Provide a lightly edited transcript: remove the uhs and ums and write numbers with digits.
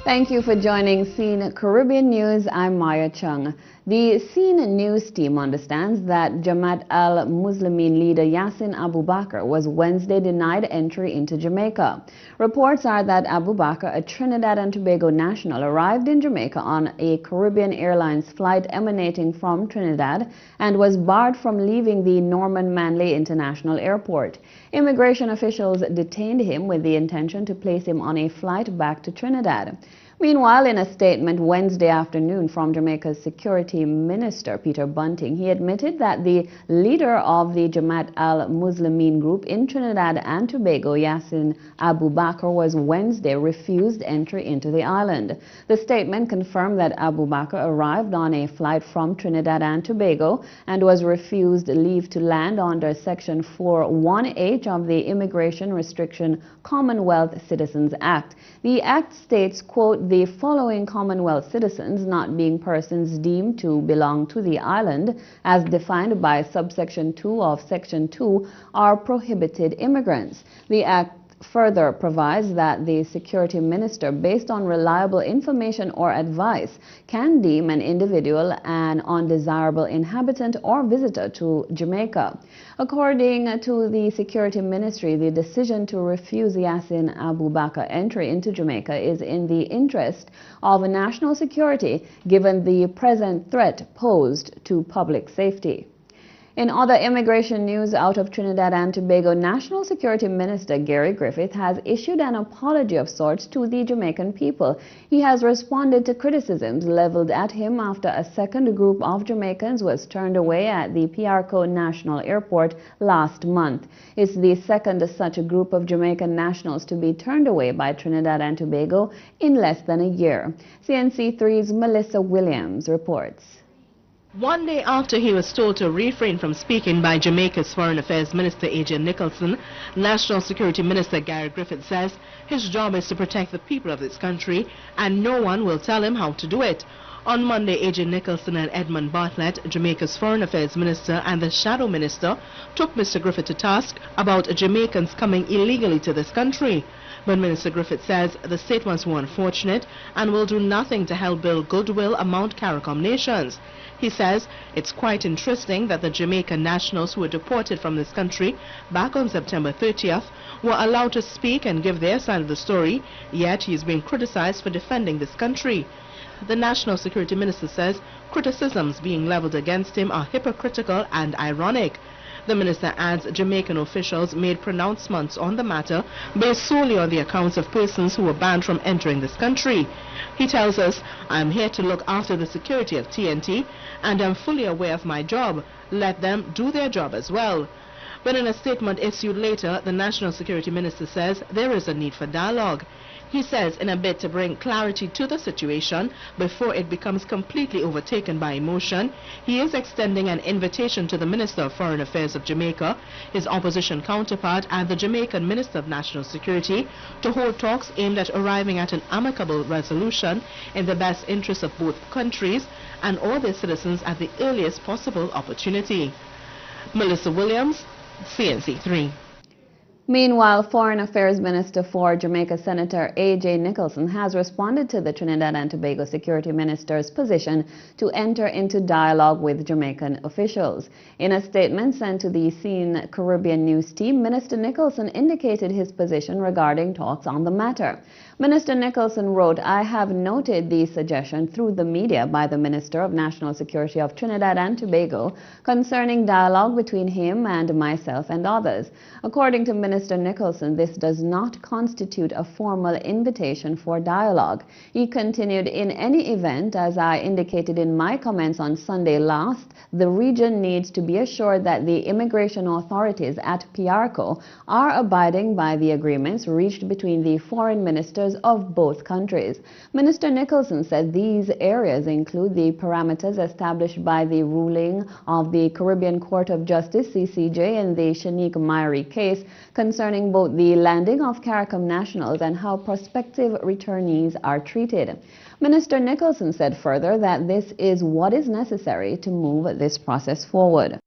Thank you for joining CEEN Caribbean News. I'm Maya Chung. The CEEN News team understands that Jamaat al-Muslimin leader Yasin Abu Bakr was Wednesday denied entry into Jamaica. Reports are that Abu Bakr, a Trinidad and Tobago national, arrived in Jamaica on a Caribbean Airlines flight emanating from Trinidad and was barred from leaving the Norman Manley International Airport. Immigration officials detained him with the intention to place him on a flight back to Trinidad. Meanwhile, in a statement Wednesday afternoon from Jamaica's Security Minister Peter Bunting, he admitted that the leader of the Jamaat al-Muslimin group in Trinidad and Tobago, Yasin Abu Bakr, was Wednesday refused entry into the island. The statement confirmed that Abu Bakr arrived on a flight from Trinidad and Tobago and was refused leave to land under Section 4(1)H of the Immigration Restriction Commonwealth Citizens Act. The act states, quote, "The following Commonwealth citizens, not being persons deemed to belong to the island, as defined by subsection 2 of Section 2, are prohibited immigrants." The act further provides that the security minister, based on reliable information or advice, can deem an individual an undesirable inhabitant or visitor to Jamaica. According to the security ministry, the decision to refuse Yasin Abu Bakr entry into Jamaica is in the interest of national security, given the present threat posed to public safety. In other immigration news out of Trinidad and Tobago, National Security Minister Griffith has issued an apology of sorts to the Jamaican people. He has responded to criticisms leveled at him after a second group of Jamaicans was turned away at the Piarco National Airport last month. It's the second such a group of Jamaican nationals to be turned away by Trinidad and Tobago in less than a year. CNC3's Melissa Williams reports. One day after he was told to refrain from speaking by Jamaica's Foreign Affairs Minister A.J. Nicholson, National Security Minister Griffith says his job is to protect the people of this country and no one will tell him how to do it. On Monday, A.J. Nicholson and Edmund Bartlett, Jamaica's Foreign Affairs Minister and the Shadow Minister, took Mr. Griffith to task about Jamaicans coming illegally to this country. But Minister Griffith says the statements were unfortunate and will do nothing to help build goodwill among CARICOM nations. He says it's quite interesting that the Jamaican nationals who were deported from this country back on September 30th were allowed to speak and give their side of the story, yet he is being criticized for defending this country. The National Security Minister says criticisms being leveled against him are hypocritical and ironic. The minister adds Jamaican officials made pronouncements on the matter based solely on the accounts of persons who were banned from entering this country. He tells us, "I'm here to look after the security of TNT and I'm fully aware of my job. Let them do their job as well." But in a statement issued later, the National Security Minister says there is a need for dialogue. He says in a bid to bring clarity to the situation before it becomes completely overtaken by emotion, he is extending an invitation to the Minister of Foreign Affairs of Jamaica, his opposition counterpart and the Jamaican Minister of National Security to hold talks aimed at arriving at an amicable resolution in the best interest of both countries and all their citizens at the earliest possible opportunity. Melissa Williams, CNC3. Meanwhile, Foreign Affairs Minister for Jamaica Senator A.J. Nicholson has responded to the Trinidad and Tobago Security Minister's position to enter into dialogue with Jamaican officials. In a statement sent to the CEEN Caribbean News team, Minister Nicholson indicated his position regarding talks on the matter. Minister Nicholson wrote, "I have noted the suggestion through the media by the Minister of National Security of Trinidad and Tobago concerning dialogue between him and myself and others. According to Minister Nicholson, this does not constitute a formal invitation for dialogue." He continued, "In any event, as I indicated in my comments on Sunday last, the region needs to be assured that the immigration authorities at Piarco are abiding by the agreements reached between the foreign ministers of both countries." Minister Nicholson said these areas include the parameters established by the ruling of the Caribbean Court of Justice, CCJ, in the Shanique Myrie case concerning both the landing of CARICOM nationals and how prospective returnees are treated. Minister Nicholson said further that this is what is necessary to move this process forward.